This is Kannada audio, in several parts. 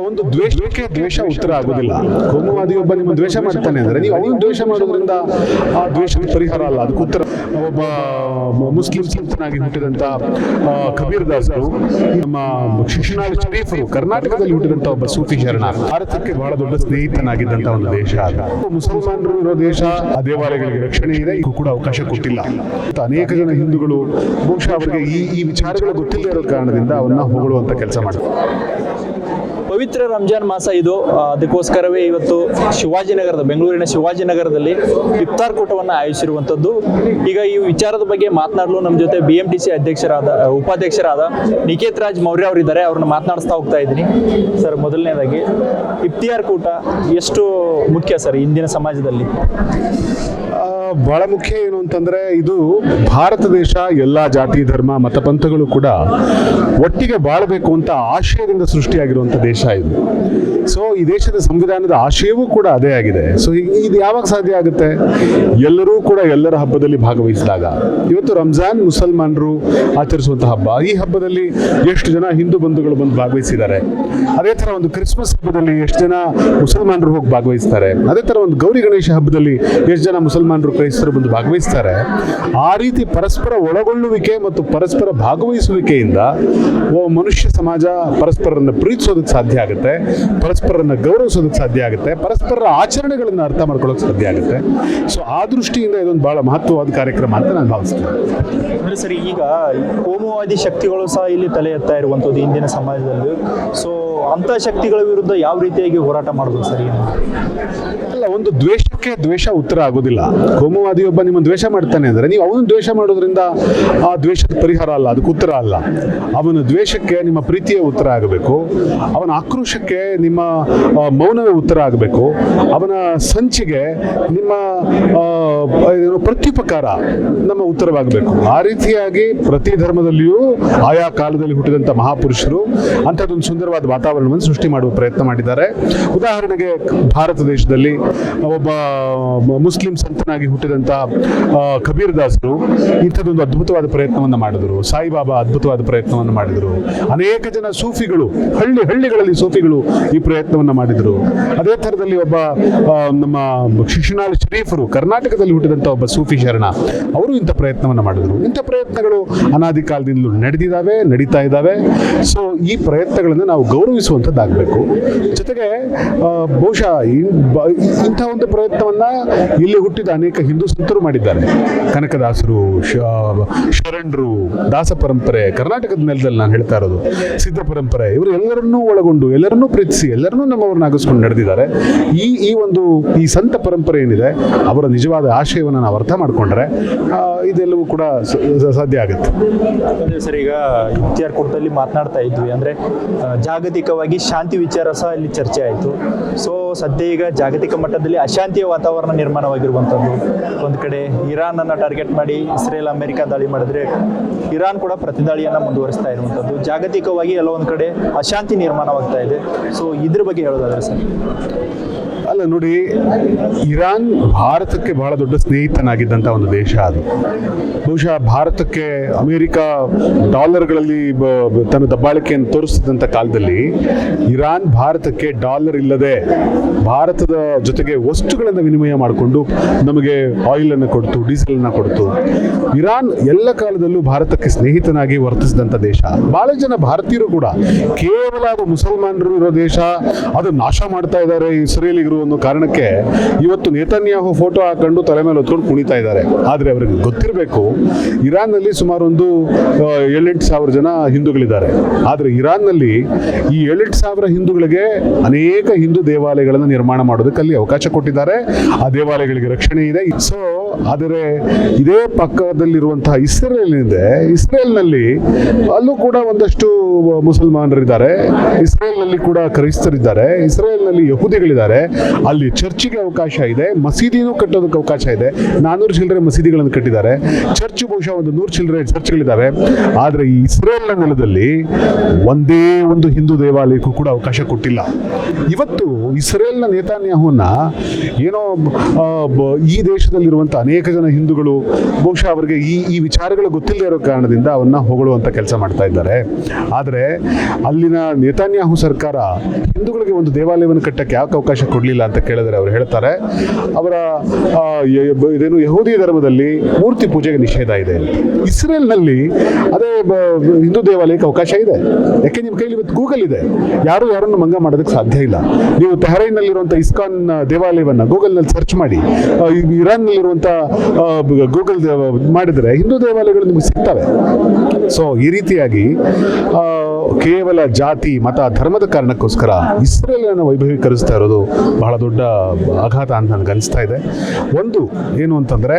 ಒಂದು ದ್ವೇಷಕ್ಕೆ ದ್ವೇಷ ಉತ್ತರ ಆಗೋದಿಲ್ಲ. ಕೋಮುವಾದಿ ಒಬ್ಬ ನಿಮ್ಮ ದ್ವೇಷ ಮಾಡ್ತಾನೆ ಅಂದ್ರೆ ನೀವು ಅವನು ದ್ವೇಷ ಮಾಡೋದ್ರಿಂದ ಆ ದ್ವೇಷದ ಪರಿಹಾರ ಅಲ್ಲ, ಅದಕ್ಕೆ ಉತ್ತರ. ಒಬ್ಬ ಮುಸ್ಲಿಂ ಸಂತನಾಗಿ ಹುಟ್ಟಿದಂತ ಕಬೀರ್ ದಾಸರು, ನಮ್ಮ ಶಿಶುನಾಳ ಶರೀಫರು, ಕರ್ನಾಟಕದಲ್ಲಿ ಹುಟ್ಟಿದಂತ ಒಬ್ಬ ಸೂಫಿ ಶರಣ, ಭಾರತಕ್ಕೆ ಬಹಳ ದೊಡ್ಡ ಸ್ನೇಹಿತನಾಗಿದ್ದಂತ ಒಂದು ದೇಶ ಅದು. ಮುಸಲ್ಮಾನರು ಇರೋ ದೇಶ, ಆ ದೇವಾಲಯಗಳಿಗೆ ರಕ್ಷಣೆ ಇದೆ, ಇದಕ್ಕೂ ಕೂಡ ಅವಕಾಶ ಕೊಟ್ಟಿಲ್ಲ. ಅನೇಕ ಜನ ಹಿಂದೂಗಳು ಬಹುಶಃ ಅವರಿಗೆ ಈ ವಿಚಾರಗಳು ಗೊತ್ತಿಲ್ಲದೆ ಇರೋ ಕಾರಣದಿಂದ ಅವನ್ನ ಹೊಗಳುವಂತ ಕೆಲಸ ಮಾಡ್ತಾರೆ. ಪವಿತ್ರ ರಂಜಾನ್ ಮಾಸ ಇದು, ಅದಕ್ಕೋಸ್ಕರವೇ ಇವತ್ತು ಶಿವಾಜಿನಗರದ, ಬೆಂಗಳೂರಿನ ಶಿವಾಜಿನಗರದಲ್ಲಿ ಇಫ್ತಾರ್ ಕೂಟವನ್ನು ಆಯೋಜಿಸಿರುವಂಥದ್ದು. ಈಗ ಈ ವಿಚಾರದ ಬಗ್ಗೆ ಮಾತನಾಡಲು ನಮ್ಮ ಜೊತೆ BMTC ಉಪಾಧ್ಯಕ್ಷರಾದ ನಿಕೇತ್ ರಾಜ್ ಮೌರ್ಯ ಅವರಿದ್ದಾರೆ. ಅವ್ರನ್ನ ಮಾತನಾಡಿಸ್ತಾ ಹೋಗ್ತಾ ಇದ್ದೀನಿ. ಸರ್, ಮೊದಲನೇದಾಗಿ ಇಫ್ತಿಯಾರ್ ಕೂಟ ಎಷ್ಟು ಮುಖ್ಯ ಸರ್ ಇಂದಿನ ಸಮಾಜದಲ್ಲಿ? ಬಹಳ ಮುಖ್ಯ ಏನು ಅಂತಂದ್ರೆ, ಇದು ಭಾರತ ದೇಶ ಎಲ್ಲ ಜಾತಿ ಧರ್ಮ ಮತ ಪಂಥಗಳು ಕೂಡ ಒಟ್ಟಿಗೆ ಬಾಳಬೇಕು ಅಂತ ಆಶಯದಿಂದ ಸೃಷ್ಟಿಯಾಗಿರುವಂತ ದೇಶ ಇದು. ಸೊ ಈ ದೇಶದ ಸಂವಿಧಾನದ ಆಶಯವೂ ಕೂಡ ಅದೇ ಆಗಿದೆ. ಸೊ ಇದು ಯಾವಾಗ ಸಾಧ್ಯ ಆಗುತ್ತೆ? ಎಲ್ಲರೂ ಕೂಡ ಎಲ್ಲರ ಹಬ್ಬದಲ್ಲಿ ಭಾಗವಹಿಸಿದಾಗ. ಇವತ್ತು ರಂಜಾನ್ ಮುಸಲ್ಮಾನರು ಆಚರಿಸುವಂತ ಹಬ್ಬ. ಈ ಹಬ್ಬದಲ್ಲಿ ಎಷ್ಟು ಜನ ಹಿಂದೂ ಬಂಧುಗಳು ಬಂದು ಭಾಗವಹಿಸಿದ್ದಾರೆ. ಅದೇ ತರ ಒಂದು ಕ್ರಿಸ್ಮಸ್ ಹಬ್ಬದಲ್ಲಿ ಎಷ್ಟು ಜನ ಮುಸಲ್ಮಾನರು ಹೋಗಿ ಭಾಗವಹಿಸ್ತಾರೆ. ಅದೇ ತರ ಒಂದು ಗೌರಿ ಗಣೇಶ ಹಬ್ಬದಲ್ಲಿ ಎಷ್ಟು ಜನ ಮುಸಲ್ಮಾನರು ಕ್ರೈಸ್ತರು ಬಂದು ಭಾಗವಹಿಸ್ತಾರೆ. ಆ ರೀತಿ ಪರಸ್ಪರ ಒಳಗೊಳ್ಳುವಿಕೆ ಮತ್ತು ಪರಸ್ಪರ ಭಾಗವಹಿಸುವಿಕೆಯಿಂದ ಮನುಷ್ಯ ಸಮಾಜ ಪರಸ್ಪರರನ್ನು ಪ್ರೀತಿಸೋದಕ್ಕೆ ಸಾಧ್ಯ ಆಗುತ್ತೆ, ಪರಸ್ಪರರನ್ನು ಗೌರವಿಸೋದಕ್ಕೆ ಸಾಧ್ಯ ಆಗುತ್ತೆ, ಪರಸ್ಪರರ ಆಚರಣೆಗಳನ್ನು ಅರ್ಥ ಮಾಡ್ಕೊಳ್ಳೋಕೆ ಸಾಧ್ಯ ಆಗುತ್ತೆ. ಸೊ ಆ ದೃಷ್ಟಿಯಿಂದ ಇದೊಂದು ಬಹಳ ಮಹತ್ವವಾದ ಕಾರ್ಯಕ್ರಮ ಅಂತ ನಾನು ಭಾವಿಸ್ತೇನೆ. ಅಂದರೆ ಸರಿ, ಈಗ ಕೋಮುವಾದಿ ಶಕ್ತಿಗಳು ಸಹ ಇಲ್ಲಿ ತಲೆ ಎತ್ತಾ ಇರುವಂಥದ್ದು ಇಂದಿನ ಸಮಾಜದಲ್ಲಿ. ಸೊ ಅಂಥ ಶಕ್ತಿಗಳ ವಿರುದ್ಧ ಯಾವ ರೀತಿಯಾಗಿ ಹೋರಾಟ ಮಾಡೋದು ಸರಿ? ಅಲ್ಲ, ಒಂದು ದ್ವೇಷಕ್ಕೆ ದ್ವೇಷ ಉತ್ತರ ಆಗೋದಿಲ್ಲ. ಕೋಮುವಾದಿ ಒಬ್ಬ ನಿಮ್ಮ ದ್ವೇಷ ಮಾಡ್ತಾನೆ ಅಂದ್ರೆ ನೀವು ಅವನು ದ್ವೇಷ ಮಾಡೋದ್ರಿಂದ ಆ ದ್ವೇಷದ ಪರಿಹಾರ ಅಲ್ಲ, ಅದಕ್ಕೆ ಉತ್ತರ ಅಲ್ಲ. ಅವನ ದ್ವೇಷಕ್ಕೆ ನಿಮ್ಮ ಪ್ರೀತಿಯ ಉತ್ತರ ಆಗಬೇಕು, ಅವನ ಆಕ್ರೋಶಕ್ಕೆ ನಿಮ್ಮ ಮೌನವೇ ಉತ್ತರ ಆಗಬೇಕು, ಅವನ ಸಂಚಿಗೆ ನಿಮ್ಮ ಪ್ರತ್ಯುಪಕಾರ ನಮ್ಮ ಉತ್ತರವಾಗಬೇಕು. ಆ ರೀತಿಯಾಗಿ ಪ್ರತಿ ಧರ್ಮದಲ್ಲಿಯೂ ಆಯಾ ಕಾಲದಲ್ಲಿ ಹುಟ್ಟಿದಂಥ ಮಹಾಪುರುಷರು ಅಂಥದ್ದೊಂದು ಸುಂದರವಾದ ವಾತಾವರಣವನ್ನು ಸೃಷ್ಟಿ ಮಾಡುವ ಪ್ರಯತ್ನ ಮಾಡಿದ್ದಾರೆ. ಉದಾಹರಣೆಗೆ ಭಾರತ ದೇಶದಲ್ಲಿ ಒಬ್ಬ ಮುಸ್ಲಿಂ ಸಂತನಾಗಿ ಹುಟ್ಟಿದಂಥ ಕಬೀರ್ ದಾಸರು ಇಂಥದ್ದೊಂದು ಅದ್ಭುತವಾದ ಪ್ರಯತ್ನವನ್ನು ಮಾಡಿದರು. ಸಾಯಿಬಾಬಾ ಅದ್ಭುತವಾದ ಪ್ರಯತ್ನವನ್ನು ಮಾಡಿದರು. ಅನೇಕ ಜನ ಸೂಫಿಗಳು, ಹಳ್ಳಿಗಳಲ್ಲಿ ಸೂಫಿಗಳು ಈ ಪ್ರಯತ್ನವನ್ನು ಮಾಡಿದರು. ಅದೇ ಥರದಲ್ಲಿ ಒಬ್ಬ ನಮ್ಮ ಶಿಶುನಾಳ ಶರೀಫರು, ಕರ್ನಾಟಕದಲ್ಲಿ ಹುಟ್ಟಿದಂಥ ಒಬ್ಬ ಸೂಫಿ ಶರಣ, ಅವರು ಇಂಥ ಪ್ರಯತ್ನವನ್ನು ಮಾಡಿದರು. ಇಂಥ ಪ್ರಯತ್ನಗಳು ಅನಾದಿ ಕಾಲದಿಂದಲೂ ನಡೆದಿದ್ದಾವೆ, ನಡೀತಾ ಇದ್ದಾವೆ. ಸೊ ಈ ಪ್ರಯತ್ನಗಳನ್ನು ನಾವು ಗೌರವಿಸುವಂಥದ್ದಾಗಬೇಕು. ಜೊತೆಗೆ ಬಹುಶಃ ಇಂಥ ಒಂದು ಪ್ರಯತ್ನವನ್ನ ಇಲ್ಲಿ ಹುಟ್ಟಿದ ಅನೇಕ ಹಿಂದೂ ಸಂತರು ಮಾಡಿದ್ದಾರೆ. ಕನಕದಾಸರು, ಶರಣರು, ದಾಸ ಪರಂಪರೆ, ಕರ್ನಾಟಕದ ನೆಲದಲ್ಲಿ ನಾನು ಹೇಳ್ತಾ ಇರೋದು ಸಿದ್ಧ ಪರಂಪರೆ, ಇವರು ಎಲ್ಲರನ್ನೂ ಒಳಗೊಂಡು ಎಲ್ಲರನ್ನೂ ಪ್ರೀತಿಸಿ ಎಲ್ಲರನ್ನೂ ನಮ್ಮವ್ರನ್ನಾಗಿಸ್ಕೊಂಡು ನಡೆದಿದ್ದಾರೆ. ಈ ಸಂತ ಪರಂಪರೆ ಏನಿದೆ, ಅವರ ನಿಜವಾದ ಆಶಯವನ್ನು ನಾವು ಅರ್ಥ ಮಾಡಿಕೊಂಡ್ರೆ ಇದೆಲ್ಲವೂ ಕೂಡ ಸಾಧ್ಯ ಆಗುತ್ತೆ. ಸರ್, ಈಗ ಇಫ್ತಿಯಾರ್ ಕೂಟದಲ್ಲಿ ಮಾತನಾಡ್ತಾ ಇದ್ವಿ, ಅಂದರೆ ಜಾಗತಿಕವಾಗಿ ಶಾಂತಿ ವಿಚಾರ ಸಹ ಇಲ್ಲಿ ಚರ್ಚೆ ಆಯಿತು. ಸೊ ಸದ್ಯ ಈಗ ಜಾಗತಿಕ ಮಟ್ಟದಲ್ಲಿ ಅಶಾಂತಿಯ ವಾತಾವರಣ ನಿರ್ಮಾಣವಾಗಿರುವಂಥದ್ದು. ಒಂದು ಕಡೆ ಇರಾನ್ ಅನ್ನು ಟಾರ್ಗೆಟ್ ಮಾಡಿ ಇಸ್ರೇಲ್ ಅಮೆರಿಕ ದಾಳಿ ಮಾಡಿದ್ರೆ ಇರಾನ್ ಕೂಡ ಪ್ರತಿದಾಳಿಯನ್ನು ಮುಂದುವರಿಸ್ತಾ ಇರುವಂಥದ್ದು. ಜಾಗತಿಕವಾಗಿ ಎಲ್ಲ ಒಂದು ಕಡೆ ಅಶಾಂತಿ ನಿರ್ಮಾಣವಾಗ್ತಾ ಇದೆ. ಸೊ ಇದ್ರ ಬಗ್ಗೆ ಹೇಳೋದಾದ್ರೆ ಸರ್? ಅಲ್ಲ ನೋಡಿ, ಇರಾನ್ ಭಾರತಕ್ಕೆ ಬಹಳ ದೊಡ್ಡ ಸ್ನೇಹಿತನಾಗಿದ್ದಂಥ ಒಂದು ದೇಶ ಅದು. ಬಹುಶಃ ಭಾರತಕ್ಕೆ ಅಮೆರಿಕ ಡಾಲರ್ಗಳಲ್ಲಿ ತನ್ನ ದಬ್ಬಾಳಿಕೆಯನ್ನು ತೋರಿಸಿದಂಥ ಕಾಲದಲ್ಲಿ ಇರಾನ್ ಭಾರತಕ್ಕೆ ಡಾಲರ್ ಇಲ್ಲದೆ ಭಾರತದ ಜೊತೆಗೆ ವಸ್ತುಗಳನ್ನು ವಿನಿಮಯ ಮಾಡಿಕೊಂಡು ನಮಗೆ ಆಯಿಲನ್ನು ಕೊಡ್ತು, ಡೀಸೆಲನ್ನು ಕೊಡ್ತು. ಇರಾನ್ ಎಲ್ಲ ಕಾಲದಲ್ಲೂ ಭಾರತಕ್ಕೆ ಸ್ನೇಹಿತನಾಗಿ ವರ್ತಿಸಿದಂಥ ದೇಶ. ಬಹಳ ಜನ ಭಾರತೀಯರು ಕೂಡ ಕೇವಲ ಅದು ಮುಸಲ್ಮಾನರು ಇರೋ ದೇಶ, ಅದು ನಾಶ ಮಾಡ್ತಾ ಇದ್ದಾರೆ ಇಸ್ರೇಲಿಗರು ಅನ್ನೋ ಕಾರಣಕ್ಕೆ ಇವತ್ತು ನೇತನ್ಯಾಹು ಫೋಟೋ ಹಾಕೊಂಡು ತಲೆ ಮೇಲೆ ಹೊತ್ಕೊಂಡು ಕುಣಿತಾ ಇದ್ದಾರೆ. ಆದರೆ ಅವರಿಗೆ ಗೊತ್ತಿರಬೇಕು, ಇರಾನ್ನಲ್ಲಿ ಸುಮಾರು ಒಂದು 7,000-8,000 ಜನ ಹಿಂದೂಗಳಿದ್ದಾರೆ. ಆದರೆ ಇರಾನ್ನಲ್ಲಿ ಈ 7,000-8,000 ಹಿಂದೂಗಳಿಗೆ ಅನೇಕ ಹಿಂದೂ ದೇವಾಲಯಗಳನ್ನು ನಿರ್ಮಾಣ ಮಾಡೋದಕ್ಕೆ ಅಲ್ಲಿ ಅವಕಾಶ ಕೊಟ್ಟಿದ್ದಾರೆ. ಆ ದೇವಾಲಯಗಳಿಗೆ ರಕ್ಷಣೆ ಇದೆ. ಸೊ ಆದರೆ ಇದೇ ಪಕ್ಕದಲ್ಲಿರುವಂತಹ ಇಸ್ರೇಲ್ನಲ್ಲಿ ಅಲ್ಲೂ ಕೂಡ ಒಂದಷ್ಟು ಮುಸಲ್ಮಾನರಿದ್ದಾರೆ, ಇಸ್ರೇಲ್ನಲ್ಲಿ ಕೂಡ ಕ್ರೈಸ್ತರಿದ್ದಾರೆ, ಇಸ್ರೇಲ್ನಲ್ಲಿ ಯಹೂದಿಗಳಿದ್ದಾರೆ. ಅಲ್ಲಿ ಚರ್ಚಿಗೆ ಅವಕಾಶ ಇದೆ, ಮಸೀದಿನೂ ಕಟ್ಟೋದಕ್ಕೆ ಅವಕಾಶ ಇದೆ. 400 ಚಿಲ್ಲರೆ ಮಸೀದಿಗಳನ್ನು ಕಟ್ಟಿದ್ದಾರೆ. ಚರ್ಚ್ ಬಹುಶಃ ಒಂದು 100 ಚಿಲ್ಲರೆ ಚರ್ಚ್ಗಳಿದ್ದಾವೆ. ಆದರೆ ಈ ಇಸ್ರೇಲ್ನ ನೆಲದಲ್ಲಿ ಒಂದೇ ಒಂದು ಹಿಂದೂ ದೇವಾಲಯಕ್ಕೂ ಕೂಡ ಅವಕಾಶ ಕೊಟ್ಟಿಲ್ಲ. ಇವತ್ತು ಇಸ್ರೇಲ್ನ ನೇತಾನ್ಯಾಹುನ ಏನೋ ಈ ದೇಶದಲ್ಲಿರುವಂಥ ಅನೇಕ ಜನ ಹಿಂದೂಗಳು ಬಹುಶಃ ಅವರಿಗೆ ಈ ವಿಚಾರಗಳು ಗೊತ್ತಿಲ್ಲದೆ ಇರೋ ಕಾರಣದಿಂದ ಅವನ್ನ ಹೊಗಳುವಂಥ ಕೆಲಸ ಮಾಡ್ತಾ ಇದ್ದಾರೆ. ಆದರೆ ಅಲ್ಲಿನ ನೇತಾನ್ಯಾಹು ಸರ್ಕಾರ ಹಿಂದೂಗಳಿಗೆ ಒಂದು ದೇವಾಲಯವನ್ನು ಕಟ್ಟಕ್ಕೆ ಯಾಕೆ ಅವಕಾಶ ಕೊಡಲಿಲ್ಲ ಅಂತ ಕೇಳಿದರೆ ಅವರು ಹೇಳ್ತಾರೆ ಅವರ ಇದೇನು ಯಹೂದಿ ಧರ್ಮದಲ್ಲಿ ಮೂರ್ತಿ ಪೂಜೆಗೆ ನಿಷೇಧ ಇದೆ. ಇಸ್ರೇಲ್ನಲ್ಲಿ ಅದೇ ಹಿಂದೂ ದೇವಾಲಯಕ್ಕೆ ಅವಕಾಶ ಇದೆ. ಯಾಕೆ ನಿಮ್ಮ ಕೈಲಿ ಇವತ್ತು ಗೂಗಲ್ ಇದೆ, ಯಾರನ್ನು ಮಂಗ ಮಾಡೋದಕ್ಕೆ ಸಾಧ್ಯ ಇಲ್ಲ. ನೀವು ತೆಹರೈನ್ನಲ್ಲಿರುವಂಥ ಇಸ್ಕಾನ್ ದೇವಾಲಯವನ್ನು ಗೂಗಲ್ನಲ್ಲಿ ಸರ್ಚ್ ಮಾಡಿ, ಇರಾನ್ನಲ್ಲಿರುವಂಥ ಗೂಗಲ್ ಮಾಡಿದರೆ ಹಿಂದೂ ದೇವಾಲಯಗಳು ನಿಮಗೆ ಸಿಗ್ತವೆ. ಸೊ ಈ ರೀತಿಯಾಗಿ ಕೇವಲ ಜಾತಿ ಮತ ಧರ್ಮದ ಕಾರಣಕ್ಕೋಸ್ಕರ ಇಸ್ರೇಲನ್ನು ವೈಭವೀಕರಿಸ್ತಾ ಇರೋದು ಬಹಳ ದೊಡ್ಡ ಆಘಾತ ಅಂತ ನನಗೆ ಅನಿಸ್ತಾ ಇದೆ. ಒಂದು ಏನು ಅಂತಂದರೆ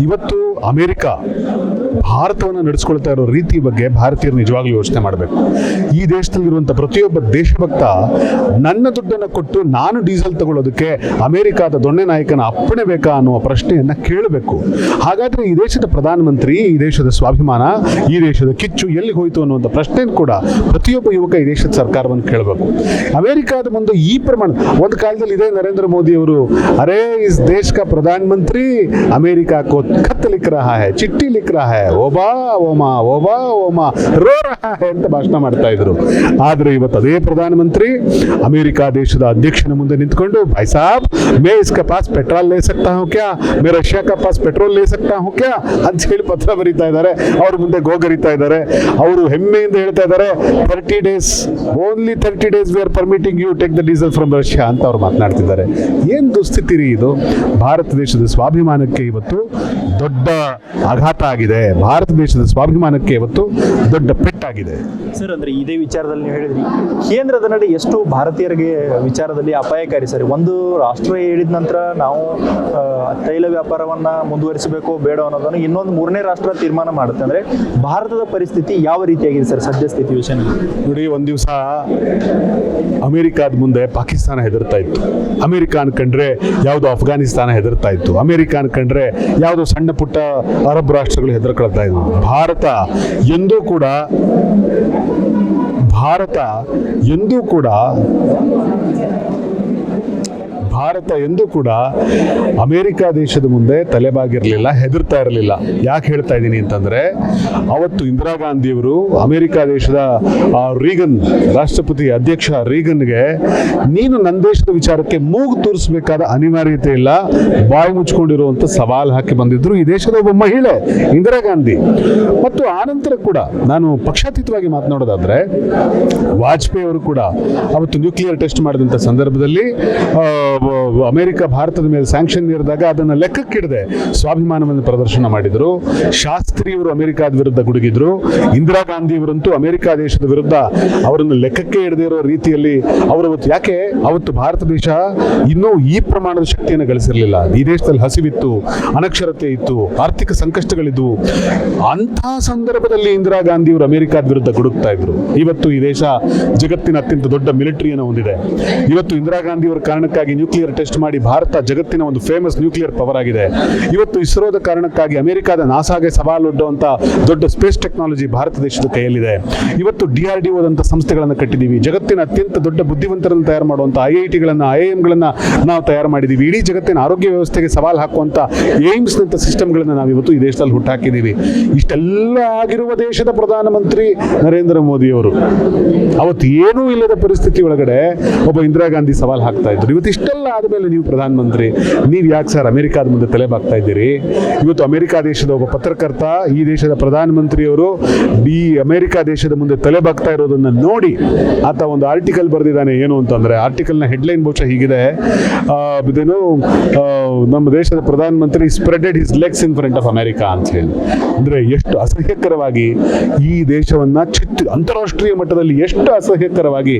ಇವತ್ತು ಅಮೆರಿಕ ಭಾರತವನ್ನು ನಡೆಸ್ಕೊಳ್ತಾ ಇರೋ ರೀತಿ ಬಗ್ಗೆ ಭಾರತೀಯರು ನಿಜವಾಗ್ಲೂ ಯೋಚನೆ ಮಾಡಬೇಕು. ಈ ದೇಶದಲ್ಲಿರುವಂಥ ಪ್ರತಿಯೊಬ್ಬ ದೇಶಭಕ್ತ ನನ್ನ ದುಡ್ಡನ್ನು ಕೊಟ್ಟು ನಾನು ಡೀಸೆಲ್ ತಗೊಳ್ಳೋದಕ್ಕೆ ಅಮೆರಿಕಾದ ದೊಣ್ಣೆ ನಾಯಕನ ಅಪ್ಪಣೆ ಬೇಕಾ ಅನ್ನುವ ಪ್ರಶ್ನೆಯನ್ನು ಕೇಳಬೇಕು. ಹಾಗಾದರೆ ಈ ದೇಶದ ಪ್ರಧಾನಮಂತ್ರಿ, ಈ ದೇಶದ ಸ್ವಾಭಿಮಾನ, ಈ ದೇಶದ ಕಿಚ್ಚು ಎಲ್ಲಿಗೆ ಹೋಯಿತು ಅನ್ನುವಂಥ ಪ್ರಶ್ನೆಯನ್ನು ಕೂಡ ಪ್ರತಿಯೊಬ್ಬ ಯುವಕ ಈ ದೇಶದ ಸರ್ಕಾರವನ್ನು ಕೇಳಬೇಕು. ಅಮೆರಿಕಾದ ಮುಂದೆ ಈ ಪ್ರಮಾಣ ಒಂದು ಕಾಲದಲ್ಲಿ ಇದೇ ನರೇಂದ್ರ ಮೋದಿ ಅವರು ಅರೇ ಇಸ್ ದೇಶ का प्रधानमंत्री अमेरिका को खत लिख रहा है, चिट्ठी लिख रहा है, ओबा ओमा ओबा ओमा रो रहा है ಅಂತ ಭಾಷಣ ಮಾಡ್ತಾ ಇದ್ರು. ಆದರೆ ಇವತ್ತು ಅದೇ ಪ್ರಧಾನಮಂತ್ರಿ ಅಮೆರಿಕ ದೇಶದ ಅಧ್ಯಕ್ಷನ ಮುಂದೆ ನಿಂತ್ಕೊಂಡು ಭಾಯ್ ಸಾಬ್ ಮೇ ಇಸ್ಕೆ ಪಾಸ್ ಪೆಟ್ರೋಲ್ ಲೇ ಸಕ್ತಾ ಹೂಂ ಕ್ಯಾ, ಮೇ ರಷ್ಯಾ ಕಾ ಪಾಸ್ ಪೆಟ್ರೋಲ್ ಲೇ ಸಕ್ತಾ ಹೂಂ ಕ್ಯಾ ಅಂತ ಹೇಳಿ ಪತ್ರ ಬರೀತಾ ಇದ್ದಾರೆ. ಅವ್ರ ಮುಂದೆ ಗೋಗರಿತಾ ಇದ್ದಾರೆ. ಅವರು ಹೆಮ್ಮೆಯಿಂದ ಹೇಳ್ತಾ ಇದ್ದಾರೆ 30 days only 30 days we are permitting you take the diesel from Russia ಅಂತ ಅವ್ರು ಮಾತನಾಡ್ತಿದ್ದಾರೆ. ಏನು ದುಸ್ಥಿತಿ ರೀ ಇದು. ಭಾರತ ದೇಶದ ಸ್ವಾಭಿಮಾನಕ್ಕೆ ಇವತ್ತು ದೊಡ್ಡ ಆಘಾತ ಆಗಿದೆ. ಭಾರತ ದೇಶದ ಸ್ವಾಭಿಮಾನಕ್ಕೆ ಇವತ್ತು ದೊಡ್ಡ ಪೆಟ್ಟಾಗಿದೆ. ಸರ್, ಅಂದರೆ ಇದೇ ವಿಚಾರದಲ್ಲಿ ನೀವು ಹೇಳಿದ್ರಿ ಕೇಂದ್ರದ ನಡೆ ಎಷ್ಟು ಭಾರತೀಯರಿಗೆ ವಿಚಾರದಲ್ಲಿ ಅಪಾಯಕಾರಿ ಸರ್. ಒಂದು ರಾಷ್ಟ್ರ ಹೇಳಿದ ನಂತರ ನಾವು ತೈಲ ವ್ಯಾಪಾರವನ್ನು ಮುಂದುವರಿಸಬೇಕು ಬೇಡ ಅನ್ನೋದನ್ನು ಇನ್ನೊಂದು ಮೂರನೇ ರಾಷ್ಟ್ರ ತೀರ್ಮಾನ ಮಾಡುತ್ತೆ. ಅಂದರೆ ಭಾರತದ ಪರಿಸ್ಥಿತಿ ಯಾವ ರೀತಿಯಾಗಿದೆ ಸರ್ ಸದ್ಯ ಸ್ಥಿತಿ ವಿಷಯ? ನೋಡಿ, ಒಂದು ದಿವಸ ಅಮೆರಿಕಾದ ಮುಂದೆ ಪಾಕಿಸ್ತಾನ ಹೆದರ್ತಾ ಇತ್ತು. ಅಮೆರಿಕ ಅನ್ಕಂಡ್ರೆ ಯಾವುದೋ ಅಫ್ಘಾನಿಸ್ತಾನ ಹೆದರ್ತಾ ಇತ್ತು. ಅಮೆರಿಕ ಅನ್ಕಂಡ್ರೆ ಯಾವುದೋ ಸಣ್ಣ ಪುಟ್ಟ ಅರಬ್ ರಾಷ್ಟ್ರಗಳು ಹೆದರ್ಕೊಳ್ತಾ ಇದ್ವು. ಭಾರತ ಎಂದೂ ಕೂಡ ಅಮೆರಿಕ ದೇಶದ ಮುಂದೆ ತಲೆಬಾಗಿರಲಿಲ್ಲ, ಹೆದರ್ತಾ ಇರಲಿಲ್ಲ. ಯಾಕೆ ಹೇಳ್ತಾ ಇದ್ದೀನಿ ಅಂತಂದರೆ, ಅವತ್ತು ಇಂದಿರಾ ಗಾಂಧಿಯವರು ಅಮೆರಿಕ ದೇಶದ ರೀಗನ್ ರಾಷ್ಟ್ರಪತಿ ಅಧ್ಯಕ್ಷ ರೀಗನ್ಗೆ ನೀನು ನನ್ನ ದೇಶದ ವಿಚಾರಕ್ಕೆ ಮೂಗು ತೋರಿಸಬೇಕಾದ ಅನಿವಾರ್ಯತೆ ಇಲ್ಲ, ಬಾಯಿ ಮುಚ್ಕೊಂಡಿರುವಂಥ ಸವಾಲು ಹಾಕಿ ಬಂದಿದ್ರು ಈ ದೇಶದ ಒಬ್ಬ ಮಹಿಳೆ ಇಂದಿರಾ ಗಾಂಧಿ. ಮತ್ತು ಆನಂತರ ಕೂಡ ನಾನು ಪಕ್ಷಾತೀತವಾಗಿ ಮಾತನಾಡೋದಾದ್ರೆ, ವಾಜಪೇಯಿ ಅವರು ಕೂಡ ಅವತ್ತು ನ್ಯೂಕ್ಲಿಯರ್ ಟೆಸ್ಟ್ ಮಾಡಿದಂಥ ಸಂದರ್ಭದಲ್ಲಿ ಅಮೆರಿಕ ಭಾರತದ ಮೇಲೆ ಸ್ಯಾಂಕ್ಷನ್ ಇರಿದಾಗ ಅದನ್ನು ಲೆಕ್ಕಕ್ಕಿಡದೆ ಸ್ವಾಭಿಮಾನವನ್ನು ಪ್ರದರ್ಶನ ಮಾಡಿದರು. ಶಾಸ್ತ್ರಿಯವರು ಅಮೆರಿಕಾದ ವಿರುದ್ಧ ಗುಡುಗಿದ್ರು. ಇಂದಿರಾ ಗಾಂಧಿಯವರಂತೂ ಅಮೆರಿಕ ದೇಶದ ವಿರುದ್ಧ ಅವರನ್ನು ಲೆಕ್ಕಕ್ಕೆ ಇಡದೇ ಇರೋ ರೀತಿಯಲ್ಲಿ ಅವರು ಯಾಕೆ ಅವತ್ತು ಭಾರತ ದೇಶ ಇನ್ನೂ ಈ ಪ್ರಮಾಣದ ಶಕ್ತಿಯನ್ನು ಗಳಿಸಿರಲಿಲ್ಲ. ಈ ದೇಶದಲ್ಲಿ ಹಸಿವಿತ್ತು, ಅನಕ್ಷರತೆ ಇತ್ತು, ಆರ್ಥಿಕ ಸಂಕಷ್ಟಗಳಿದ್ವು. ಅಂಥ ಸಂದರ್ಭದಲ್ಲಿ ಇಂದಿರಾ ಗಾಂಧಿಯವರು ಅಮೆರಿಕಾದ ವಿರುದ್ಧ ಗುಡುಕ್ತಾ ಇದ್ರು. ಇವತ್ತು ಈ ದೇಶ ಜಗತ್ತಿನ ಅತ್ಯಂತ ದೊಡ್ಡ ಮಿಲಿಟರಿಯನ್ನು ಹೊಂದಿದೆ. ಇವತ್ತು ಇಂದಿರಾ ಗಾಂಧಿಯವರ ಕಾರಣಕ್ಕಾಗಿ ನ್ಯೂಕ್ಲಿಯರ್ ಟೆಸ್ಟ್ ಮಾಡಿ ಭಾರತ ಜಗತ್ತಿನ ಒಂದು ಫೇಮಸ್ ನ್ಯೂಕ್ಲಿಯರ್ ಪವರ್ ಆಗಿದೆ. ಇವತ್ತು ಇಸ್ರೋದ ಕಾರಣಕ್ಕಾಗಿ ಅಮೆರಿಕಾದ ನಾಸಾಗೆ ಸವಾಲೊಡ್ಡುವಂಥ ದೊಡ್ಡ ಸ್ಪೇಸ್ ಟೆಕ್ನಾಲಜಿ ಭಾರತ ದೇಶದ ಕೈಯಲ್ಲಿದೆ. ಇವತ್ತು DRDOದಂಥ ಸಂಸ್ಥೆಗಳನ್ನು ಕಟ್ಟಿದ್ದೀವಿ. ಜಗತ್ತಿನ ಅತ್ಯಂತ ದೊಡ್ಡ ಬುದ್ಧಿವಂತರನ್ನು ತಯಾರು ಮಾಡುವಂಥ IITಗಳನ್ನು IIMಗಳನ್ನು ನಾವು ತಯಾರು ಮಾಡಿದ್ದೀವಿ. ಇಡೀ ಜಗತ್ತಿನ ಆರೋಗ್ಯ ವ್ಯವಸ್ಥೆಗೆ ಸವಾಲು ಹಾಕುವಂಥ ಏಮ್ಸ್ನಂಥ ಸಿಸ್ಟಮ್ಗಳನ್ನು ನಾವು ಇವತ್ತು ಈ ದೇಶದಲ್ಲಿ ಹುಟ್ಟಾಕಿದ್ದೀವಿ. ಇಷ್ಟೆಲ್ಲ ಆಗಿರುವ ದೇಶದ ಪ್ರಧಾನಮಂತ್ರಿ ನರೇಂದ್ರ ಮೋದಿಯವರು ಅವತ್ತು ಏನೂ ಇಲ್ಲದ ಪರಿಸ್ಥಿತಿ ಒಳಗಡೆ ಒಬ್ಬ ಇಂದಿರಾ ಗಾಂಧಿ ಸವಾಲು ಹಾಕ್ತಾ ಇದ್ರು. ಇವತ್ತು ಇಷ್ಟೆಲ್ಲ ಆದಮೇಲೆ ನೀವು ಪ್ರಧಾನಮಂತ್ರಿ, ನೀವು ಯಾಕೆ ಸರ್ ಅಮೆರಿಕಾದ ಮುಂದೆ ತಲೆಬಾಗ್ತಾ ಇದ್ದೀರಿ? ಇವತ್ತು ಅಮೆರಿಕ ದೇಶದ ಒಬ್ಬ ಪತ್ರಕರ್ತ ಈ ದೇಶದ ಪ್ರಧಾನಮಂತ್ರಿಯವರು ಈ ಅಮೆರಿಕ ದೇಶದ ಮುಂದೆ ತಲೆಬಾಗ್ತಾ ಇರೋದನ್ನು ನೋಡಿ ಆತ ಒಂದು ಆರ್ಟಿಕಲ್ ಬರೆದಿದ್ದಾನೆ. ಏನು ಅಂತಂದರೆ, ಆರ್ಟಿಕಲ್ನ ಹೆಡ್ಲೈನ್ ಬಹುಶಃ ಹೀಗಿದೆ, ಇದೇನು ನಮ್ಮ ದೇಶದ ಪ್ರಧಾನಮಂತ್ರಿ spreaded his legs in front of America ಅಂತ ಹೇಳಿ. ಅಂದರೆ ಎಷ್ಟು ಅಸಹ್ಯಕರವಾಗಿ ಈ ದೇಶವನ್ನು ಅಂತಾರಾಷ್ಟ್ರೀಯ ಮಟ್ಟದಲ್ಲಿ ಎಷ್ಟು ಅಸಹ್ಯಕರವಾಗಿ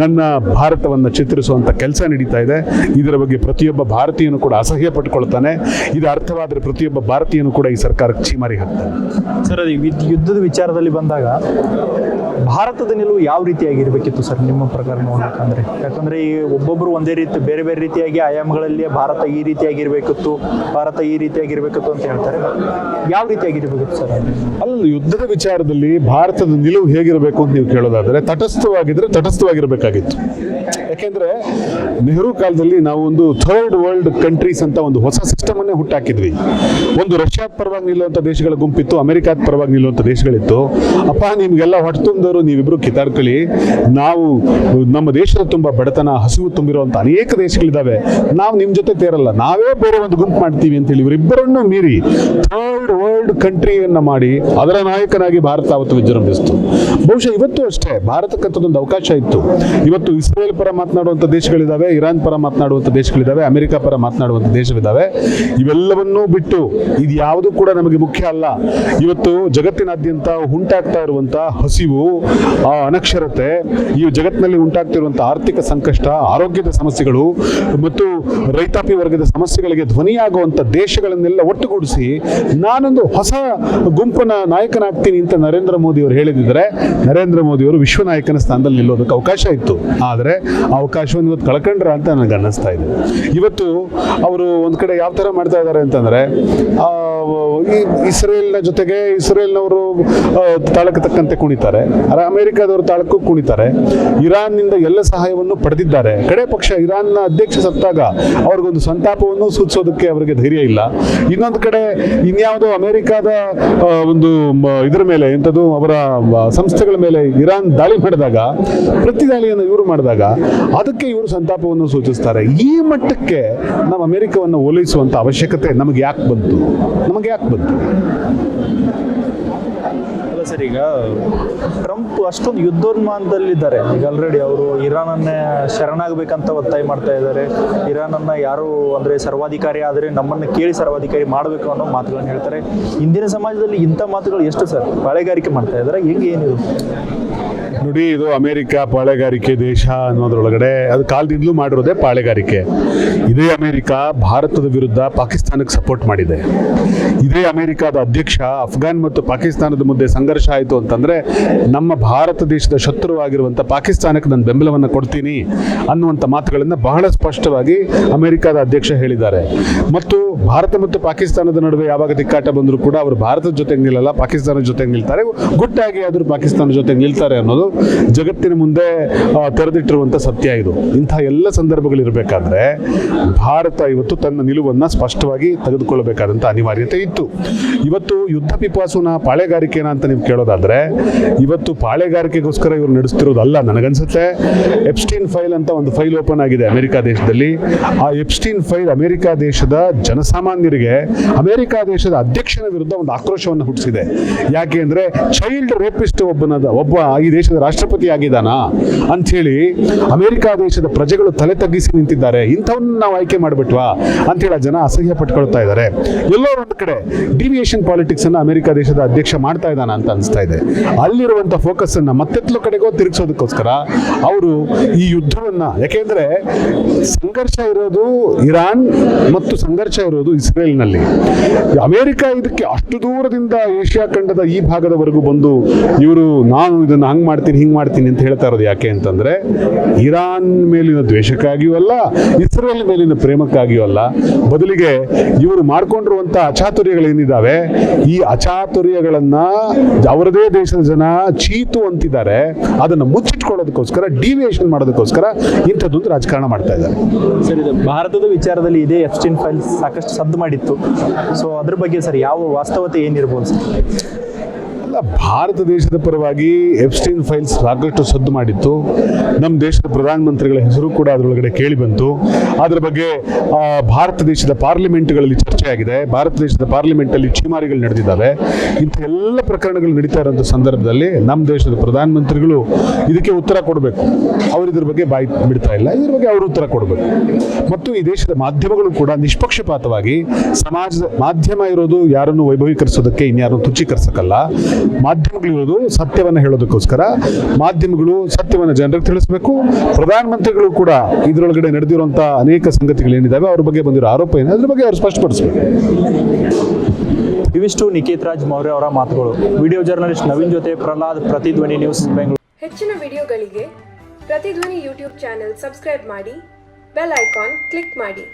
ನನ್ನ ಭಾರತವನ್ನು ಚಿತ್ರಿಸುವಂಥ ಕೆಲಸ ನಡೀತಾ ಇದೆ. ಇದರ ಬಗ್ಗೆ ಪ್ರತಿಯೊಬ್ಬ ಭಾರತೀಯನು ಕೂಡ ಅಸಹ್ಯ ಪಟ್ಕೊಳ್ತಾನೆ. ಇದು ಅರ್ಥವಾದರೆ ಪ್ರತಿಯೊಬ್ಬ ಭಾರತೀಯನು ಕೂಡ ಈ ಸರ್ಕಾರಕ್ಕೆ ಚೀಮಾರಿ ಹಾಕ್ತಾನೆ. ಸರ್, ಅದು ಯುದ್ಧದ ವಿಚಾರದಲ್ಲಿ ಬಂದಾಗ ಭಾರತದ ನಿಲುವು ಯಾವ ರೀತಿಯಾಗಿರ್ಬೇಕಿತ್ತು ಸರ್ ನಿಮ್ಮ ಪ್ರಕಾರ ನೋಡ್ಬೇಕಂದ್ರೆ? ಯಾಕಂದ್ರೆ ಈ ಒಬ್ಬೊಬ್ರು ಒಂದೇ ರೀತಿ ಬೇರೆ ಬೇರೆ ರೀತಿಯಾಗಿ ಆಯಾಮಗಳಲ್ಲಿ ಭಾರತ ಈ ರೀತಿಯಾಗಿರ್ಬೇಕಿತ್ತು, ಭಾರತ ಈ ರೀತಿಯಾಗಿರ್ಬೇಕಿತ್ತು ಅಂತ ಹೇಳ್ತಾರೆ. ಯಾವ ರೀತಿಯಾಗಿರ್ಬೇಕಿತ್ತು ಸರ್? ಅಲ್ಲ, ಯುದ್ಧದ ವಿಚಾರದಲ್ಲಿ ಭಾರತದ ನಿಲುವು ಹೇಗಿರಬೇಕು ಅಂತ ನೀವು ಕೇಳೋದಾದ್ರೆ, ತಟಸ್ಥವಾಗಿದ್ರೆ ತಟಸ್ಥವಾಗಿರ್ಬೇಕಾಗಿತ್ತು. ಯಾಕೆಂದರೆ ನೆಹರು ಕಾಲದಲ್ಲಿ ನಾವು ಒಂದು ಥರ್ಡ್ ವರ್ಲ್ಡ್ ಕಂಟ್ರೀಸ್ ಅಂತ ಒಂದು ಹೊಸ ಸಿಸ್ಟಮನ್ನೇ ಹುಟ್ಟಾಕಿದ್ವಿ. ಒಂದು ರಷ್ಯಾದ ಪರವಾಗಿ ನಿಲ್ಲುವಂಥ ದೇಶಗಳ ಗುಂಪಿತ್ತು, ಅಮೆರಿಕಾದ ಪರವಾಗಿ ನಿಲ್ಲುವಂಥ ದೇಶಗಳಿತ್ತು. ಅಪ್ಪ ನಿಮಗೆಲ್ಲ ಹೊಟ್ಟೆ ತುಂಬಿದವರು ನೀವಿಬ್ಬರು ಕಿತ್ತಾಡ್ಕೊಳ್ಳಿ, ನಾವು ನಮ್ಮ ದೇಶದ ತುಂಬ ಬಡತನ ಹಸಿವು ತುಂಬಿರುವಂಥ ಅನೇಕ ದೇಶಗಳಿದ್ದಾವೆ, ನಾವು ನಿಮ್ಮ ಜೊತೆ ತೇರಲ್ಲ, ನಾವೇ ಬೇರೆ ಒಂದು ಗುಂಪು ಮಾಡ್ತೀವಿ ಅಂತೇಳಿ ಇವರಿಬ್ಬರನ್ನು ಮೀರಿ ಥರ್ಡ್ ವರ್ಲ್ಡ್ ಕಂಟ್ರಿಯನ್ನು ಮಾಡಿ ಅದರ ನಾಯಕನಾಗಿ ಭಾರತ ಅವತ್ತು ವಿಜೃಂಭಿಸಿತು. ಬಹುಶಃ ಇವತ್ತು ಅಷ್ಟೇ ಭಾರತಕ್ಕಂಥದ್ದೊಂದು ಅವಕಾಶ ಇತ್ತು. ಇವತ್ತು ಇಸ್ರೇಲ್ ಪರ ಮಾತನಾಡುವಂಥ ದೇಶಗಳಿದ್ದಾವೆ, ಇರಾನ್ ಪರ ಮಾತನಾಡುವಂಥ ದೇಶಗಳಿದ್ದಾವೆ, ಅಮೆರಿಕ ಪರ ಮಾತನಾಡುವಂಥ ದೇಶವಿದ್ದಾವೆ. ಇವೆಲ್ಲವನ್ನೂ ಬಿಟ್ಟು ಇದು ಯಾವುದು ಕೂಡ ನಮಗೆ ಮುಖ್ಯ ಅಲ್ಲ. ಇವತ್ತು ಜಗತ್ತಿನಾದ್ಯಂತ ಉಂಟಾಗ್ತಾ ಇರುವಂಥ ಹಸಿವು, ಅನಕ್ಷರತೆ, ಈ ಜಗತ್ತಿನಲ್ಲಿ ಉಂಟಾಗ್ತಿರುವಂಥ ಆರ್ಥಿಕ ಸಂಕಷ್ಟ, ಆರೋಗ್ಯದ ಸಮಸ್ಯೆಗಳು ಮತ್ತು ರೈತಾಪಿ ವರ್ಗದ ಸಮಸ್ಯೆಗಳಿಗೆ ಧ್ವನಿಯಾಗುವಂಥ ದೇಶಗಳನ್ನೆಲ್ಲ ಒಟ್ಟುಗೂಡಿಸಿ ನಾನೊಂದು ಹೊಸ ಗುಂಪನ ನಾಯಕನಾಗ್ತೀನಿ ಅಂತ ನರೇಂದ್ರ ಮೋದಿ ಅವರು ಹೇಳಿದಿದ್ರೆ ನರೇಂದ್ರ ಮೋದಿ ಅವರು ವಿಶ್ವ ನಾಯಕನ ಸ್ಥಾನದಲ್ಲಿ ನಿಲ್ಲೋದಕ್ಕೆ ಅವಕಾಶ ಇತ್ತು. ಆದರೆ ಆ ಅವಕಾಶವನ್ನು ಇವತ್ತು ಕಳ್ಕೊಂಡ್ರ ಅಂತ ನನಗೆ ಅನ್ನಿಸ್ತಾ ಇದೆ. ಇವತ್ತು ಅವರು ಒಂದು ಕಡೆ ಯಾವ ಥರ ಮಾಡ್ತಾ ಇದ್ದಾರೆ ಅಂತಂದರೆ, ಈ ಇಸ್ರೇಲ್ನ ಜೊತೆಗೆ ಇಸ್ರೇಲ್ನವರು ತಾಳಕ್ಕೆ ತಕ್ಕಂತೆ ಕುಣಿತಾರೆ, ಅಮೆರಿಕಾದವರು ತಾಳಕ್ಕೂ ಕುಣಿತಾರೆ, ಇರಾನ್ನಿಂದ ಎಲ್ಲ ಸಹಾಯವನ್ನು ಪಡೆದಿದ್ದಾರೆ. ಕಡೆ ಪಕ್ಷ ಇರಾನ್ನ ಅಧ್ಯಕ್ಷ ಸತ್ತಾಗ ಅವ್ರಿಗೊಂದು ಸಂತಾಪವನ್ನು ಸೂಚಿಸೋದಕ್ಕೆ ಅವರಿಗೆ ಧೈರ್ಯ ಇಲ್ಲ. ಇನ್ನೊಂದು ಕಡೆ ಇನ್ಯಾವುದೋ ಅಮೆರಿಕಾದ ಒಂದು ಇದರ ಮೇಲೆ ಎಂಥದ್ದು ಅವರ ಸಂಸ್ಥೆಗಳ ಮೇಲೆ ಇರಾನ್ ದಾಳಿ ಮಾಡಿದಾಗ, ಪ್ರತಿ ದಾಳಿಯನ್ನು ಇವರು ಮಾಡಿದಾಗ ಅದಕ್ಕೆ ಇವರು ಸಂತಾಪವನ್ನು ಸೂಚಿಸ್ತಾರೆ. ಈ ಮಟ್ಟಕ್ಕೆ ನಾವು ಅಮೆರಿಕವನ್ನು ಓಲೈಸುವಂಥ ಅವಶ್ಯಕತೆ ನಮಗೆ ಯಾಕೆ ಬಂತು? ಅಲ್ಲ ಸರ್, ಈಗ ಟ್ರಂಪ್ ಅಷ್ಟೊಂದು ಯುದ್ಧೋನ್ಮಾನದಲ್ಲಿದ್ದಾರೆ. ಈಗ ಆಲ್ರೆಡಿ ಅವರು ಇರಾನನ್ನೇ ಶರಣಾಗಬೇಕಂತ ಒತ್ತಾಯ ಮಾಡ್ತಾ ಇದ್ದಾರೆ. ಇರಾನನ್ನು ಯಾರು ಅಂದರೆ ಸರ್ವಾಧಿಕಾರಿ ಆದರೆ ನಮ್ಮನ್ನು ಕೇಳಿ ಸರ್ವಾಧಿಕಾರಿ ಮಾಡಬೇಕು ಅನ್ನೋ ಮಾತುಗಳನ್ನು ಹೇಳ್ತಾರೆ. ಇಂದಿನ ಸಮಾಜದಲ್ಲಿ ಇಂಥ ಮಾತುಗಳು ಎಷ್ಟು ಸರ್ ಪಾಳೆಗಾರಿಕೆ ಮಾಡ್ತಾ ಇದ್ದಾರೆ? ಹೆಂಗೆ ಏನಿದು ನೋಡಿ, ಇದು ಅಮೆರಿಕ ಪಾಳೆಗಾರಿಕೆ ದೇಶ ಅನ್ನೋದ್ರೊಳಗಡೆ ಅದು ಕಾಲದಿಂದಲೂ ಮಾಡಿರೋದೇ ಪಾಳೆಗಾರಿಕೆ. ಇದೇ ಅಮೆರಿಕ ಭಾರತದ ವಿರುದ್ಧ ಪಾಕಿಸ್ತಾನಕ್ಕೆ ಸಪೋರ್ಟ್ ಮಾಡಿದೆ. ಇದೇ ಅಮೆರಿಕದ ಅಧ್ಯಕ್ಷ ಅಫ್ಘಾನ್ ಮತ್ತು ಪಾಕಿಸ್ತಾನದ ಮಧ್ಯೆ ಸಂಘರ್ಷ ಆಯಿತು ಅಂತಂದರೆ ನಮ್ಮ ಭಾರತ ದೇಶದ ಶತ್ರುವಾಗಿರುವಂಥ ಪಾಕಿಸ್ತಾನಕ್ಕೆ ನಾನು ಬೆಂಬಲವನ್ನು ಕೊಡ್ತೀನಿ ಅನ್ನುವಂಥ ಮಾತುಗಳನ್ನು ಬಹಳ ಸ್ಪಷ್ಟವಾಗಿ ಅಮೆರಿಕದ ಅಧ್ಯಕ್ಷ ಹೇಳಿದ್ದಾರೆ. ಮತ್ತು ಭಾರತ ಮತ್ತು ಪಾಕಿಸ್ತಾನದ ನಡುವೆ ಯಾವಾಗ ತಿಕ್ಕಾಟ ಬಂದರೂ ಕೂಡ ಅವರು ಭಾರತದ ಜೊತೆಗೆ ನಿಲ್ಲಲ್ಲ, ಪಾಕಿಸ್ತಾನದ ಜೊತೆಗೆ ನಿಲ್ತಾರೆ. ಗುಟ್ಟಾಗಿ ಆದರೂ ಪಾಕಿಸ್ತಾನದ ಜೊತೆಗೆ ನಿಲ್ತಾರೆ ಅನ್ನೋದು ಜಗತ್ತಿನ ಮುಂದೆ ತೆರೆದಿಟ್ಟಿರುವಂಥ ಸತ್ಯ ಇದು. ಇಂಥ ಎಲ್ಲ ಸಂದರ್ಭಗಳಿರಬೇಕಾದ್ರೆ ಭಾರತ ಇವತ್ತು ತನ್ನ ನಿಲುವನ್ನು ಸ್ಪಷ್ಟವಾಗಿ ತೆಗೆದುಕೊಳ್ಳಬೇಕಾದಂಥ ಅನಿವಾರ್ಯತೆ ಇತ್ತು. ಇವತ್ತು ಯುದ್ಧ ಪಿಪಾಸುನ ಪಾಳೆಗಾರಿಕೆನ ಅಂತ ನೀವು ಕೇಳೋದಾದರೆ, ಇವತ್ತು ಪಾಳೆಗಾರಿಕೆಗೋಸ್ಕರ ಇವರು ನಡೆಸ್ತಿರೋದಲ್ಲ. ನನಗನ್ಸುತ್ತೆ ಎಪ್ಸ್ಟೀನ್ ಫೈಲ್ ಅಂತ ಒಂದು ಫೈಲ್ ಓಪನ್ ಆಗಿದೆ ಅಮೆರಿಕ ದೇಶದಲ್ಲಿ. ಆ ಎಪ್ಸ್ಟೀನ್ ಫೈಲ್ ಅಮೆರಿಕ ದೇಶದ ಜನಸಾಮಾನ್ಯರಿಗೆ ಅಮೆರಿಕ ದೇಶದ ಅಧ್ಯಕ್ಷನ ವಿರುದ್ಧ ಒಂದು ಆಕ್ರೋಶವನ್ನು ಹುಟ್ಟಿಸಿದೆ. ಯಾಕೆ ಅಂದರೆ ಚೈಲ್ಡ್ ರೇಪಿಸ್ಟ್ ಒಬ್ಬ ಈ ದೇಶದ ರಾಷ್ಟ್ರಪತಿ ಆಗಿದ್ದಾನಾ ಅಂಥೇಳಿ ಅಮೆರಿಕ ದೇಶದ ಪ್ರಜೆಗಳು ತಲೆ ತಗ್ಗಿಸಿ ನಿಂತಿದ್ದಾರೆ. ಇಂಥವನ್ನ ನಾವು ಆಯ್ಕೆ ಮಾಡಿಬಿಟ್ವಾ ಅಂಥೇಳಿ ಜನ ಅಸಹ್ಯ ಪಟ್ಕೊಳ್ತಾ ಇದ್ದಾರೆ. ಎಲ್ಲೋ ಒಂದು ಕಡೆ ಡಿವಿಯೇಷನ್ ಪಾಲಿಟಿಕ್ಸ್ ಅನ್ನು ಅಮೆರಿಕ ದೇಶದ ಅಧ್ಯಕ್ಷ ಮಾಡ್ತಾ ಇದ್ದಾನ ಅಂತ ಅನಿಸ್ತಾ ಇದೆ. ಅಲ್ಲಿರುವಂಥ ಫೋಕಸ್ ಅನ್ನು ಮತ್ತೆತ್ತಲ ಕಡೆಗೋ ತಿರುಗಿಸೋದಕ್ಕೋಸ್ಕರ ಅವರು ಈ ಯುದ್ಧವನ್ನ, ಯಾಕೆಂದ್ರೆ ಸಂಘರ್ಷ ಇರೋದು ಇರಾನ್ ಮತ್ತು ಸಂಘರ್ಷ ಇರೋದು ಇಸ್ರೇಲ್ನಲ್ಲಿ. ಅಮೆರಿಕ ಇದಕ್ಕೆ ಅಷ್ಟು ದೂರದಿಂದ ಏಷ್ಯಾ ಖಂಡದ ಈ ಭಾಗದವರೆಗೂ ಬಂದು ಇವರು ನಾನು ಇದನ್ನು ಹಂಗೆ ಮಾಡ್ತೀನಿ ಹಿಂಗೆ ಮಾಡ್ತೀನಿ ಅಂತ ಹೇಳ್ತಾ ಇರೋದು ಯಾಕೆ ಅಂತಂದರೆ, ಇರಾನ್ ಮೇಲಿನ ದ್ವೇಷಕ್ಕಾಗಿಯೂ ಅಲ್ಲ, ಇಸ್ರೇಲ್ ಮೇಲಿನ ಪ್ರೇಮಕ್ಕಾಗಿಯೂ ಅಲ್ಲ. ಬದಲಿಗೆ ಇವರು ಮಾಡ್ಕೊಂಡಿರುವಂಥ ಅಚಾತುರ್ಯಗಳೇನಿದ್ದಾವೆ, ಈ ಅಚಾತುರ್ಯಗಳನ್ನು ಅವರದೇ ದೇಶದ ಜನ ಚೀತು ಅಂತಿದ್ದಾರೆ. ಅದನ್ನು ಮುಚ್ಚಿಟ್ಕೊಳ್ಳೋದಕ್ಕೋಸ್ಕರ, ಡಿವಿಯೇಷನ್ ಮಾಡೋದಕ್ಕೋಸ್ಕರ ಇಂಥದ್ದೊಂದು ರಾಜಕಾರಣ ಮಾಡ್ತಾ ಇದ್ದಾರೆ. ಸರ್, ಇದು ಭಾರತದ ವಿಚಾರದಲ್ಲಿ ಇದೇ ಎಪ್ಸ್ಟೀನ್ ಫೈಲ್ ಸಾಕಷ್ಟು ಸದ್ದು ಮಾಡಿತ್ತು. ಸೊ ಅದ್ರ ಬಗ್ಗೆ ಸರ್ ಯಾವ ವಾಸ್ತವತೆ ಏನಿರ್ಬೋದು ಸರ್? ಭಾರತ ದೇಶದ ಪರವಾಗಿ ಎಪ್ಸ್ಟೀನ್ ಫೈಲ್ಸ್ ಸಾಕಷ್ಟು ಸದ್ದು ಮಾಡಿತ್ತು. ನಮ್ಮ ದೇಶದ ಪ್ರಧಾನಮಂತ್ರಿಗಳ ಹೆಸರು ಕೂಡ ಅದರೊಳಗಡೆ ಕೇಳಿ ಬಂತು. ಅದರ ಬಗ್ಗೆ ಭಾರತ ದೇಶದ ಪಾರ್ಲಿಮೆಂಟ್ಗಳಲ್ಲಿ ಚರ್ಚೆ ಆಗಿದೆ. ಭಾರತ ದೇಶದ ಪಾರ್ಲಿಮೆಂಟಲ್ಲಿ ಚೀಮಾರಿಗಳು ನಡೆದಿದ್ದಾವೆ. ಇಂಥ ಎಲ್ಲ ಪ್ರಕರಣಗಳು ನಡೀತಾ ಇರೋಂಥ ಸಂದರ್ಭದಲ್ಲಿ ನಮ್ಮ ದೇಶದ ಪ್ರಧಾನಮಂತ್ರಿಗಳು ಇದಕ್ಕೆ ಉತ್ತರ ಕೊಡಬೇಕು. ಅವರು ಇದ್ರ ಬಗ್ಗೆ ಬಾಯಿ ಬಿಡ್ತಾ ಇಲ್ಲ. ಇದ್ರ ಬಗ್ಗೆ ಅವರು ಉತ್ತರ ಕೊಡಬೇಕು. ಮತ್ತು ಈ ದೇಶದ ಮಾಧ್ಯಮಗಳು ಕೂಡ ನಿಷ್ಪಕ್ಷಪಾತವಾಗಿ, ಸಮಾಜದ ಮಾಧ್ಯಮ ಇರೋದು ಯಾರನ್ನು ವೈಭವೀಕರಿಸೋದಕ್ಕೆ, ಇನ್ಯಾರನ್ನು ತುಚ್ಛೀಕರಿಸಕ್ಕಲ್ಲ. ಮಾಧ್ಯಮಗಳಿರೋದು ಸತ್ಯವನ್ನು ಹೇಳೋದಕ್ಕೋಸ್ಕರ. ಮಾಧ್ಯಮಗಳು ಸತ್ಯವನ್ನು ಜನರಿಗೆ ತಿಳಿಸಬೇಕು. ಪ್ರಧಾನಮಂತ್ರಿಗಳು ಕೂಡ ಇದರೊಳಗಡೆ ನಡೆದಿರುವಂಥ ಅನೇಕ ಸಂಗತಿಗಳೇನಿದ್ದಾವೆ, ಅವ್ರ ಬಗ್ಗೆ ಬಂದಿರೋ ಆರೋಪ ಏನಿದೆ ಅದ್ರ ಬಗ್ಗೆ ಅವರು ಸ್ಪಷ್ಟಪಡಿಸಬೇಕು. ಇವಿಷ್ಟು ನಿಖೇತ್ ರಾಜ್ ಮೌರ್ಯ ಅವರ ಮಾತುಗಳು. ವಿಡಿಯೋ ಜರ್ನಲಿಸ್ಟ್ ನವೀನ್ ಜೊತೆ ಪ್ರಹ್ಲಾದ್, ಪ್ರತಿಧ್ವನಿ ನ್ಯೂಸ್, ಬೆಂಗಳೂರು. ಹೆಚ್ಚಿನ ವಿಡಿಯೋಗಳಿಗೆ ಪ್ರತಿಧ್ವನಿ ಯೂಟ್ಯೂಬ್ ಚಾನೆಲ್ ಸಬ್ಸ್ಕ್ರೈಬ್ ಮಾಡಿ, ಬೆಲ್ ಐಕಾನ್ ಕ್ಲಿಕ್ ಮಾಡಿ.